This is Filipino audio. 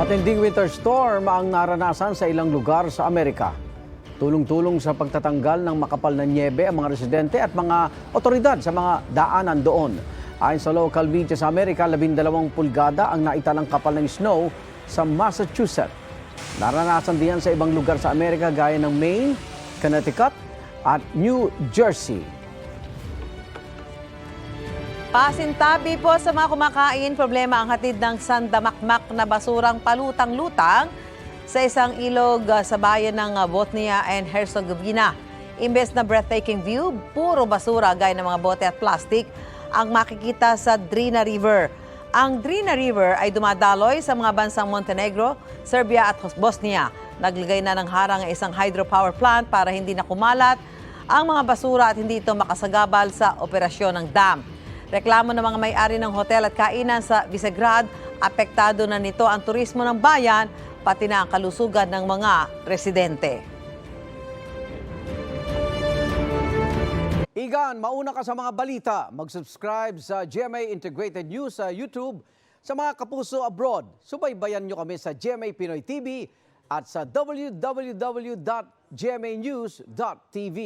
Matinding winter storm ang naranasan sa ilang lugar sa Amerika. Tulong-tulong sa pagtatanggal ng makapal na nyebe ang mga residente at mga otoridad sa mga daanan doon. Ayon sa local media sa Amerika, 12 pulgada ang naitalang kapal ng snow sa Massachusetts. Naranasan din yan sa ibang lugar sa Amerika gaya ng Maine, Connecticut at New Jersey. Pasintabi po sa mga kumakain, problema ang hatid ng sandamakmak na basurang palutang-lutang sa isang ilog sa bayan ng Bosnia and Herzegovina. Imbes na breathtaking view, puro basura gaya ng mga bote at plastic ang makikita sa Drina River. Ang Drina River ay dumadaloy sa mga bansang Montenegro, Serbia at Bosnia. Naglagay na ng harang ang isang hydropower plant para hindi na kumalat ang mga basura at hindi ito makasagabal sa operasyon ng dam. Reklamo ng mga may-ari ng hotel at kainan sa Visegrad, apektado na nito ang turismo ng bayan, pati na ang kalusugan ng mga residente. Igan, mauna ka sa mga balita. Mag-subscribe sa GMA Integrated News sa YouTube. Sa mga kapuso abroad, subaybayan nyo kami sa GMA Pinoy TV at sa www.gmanews.tv.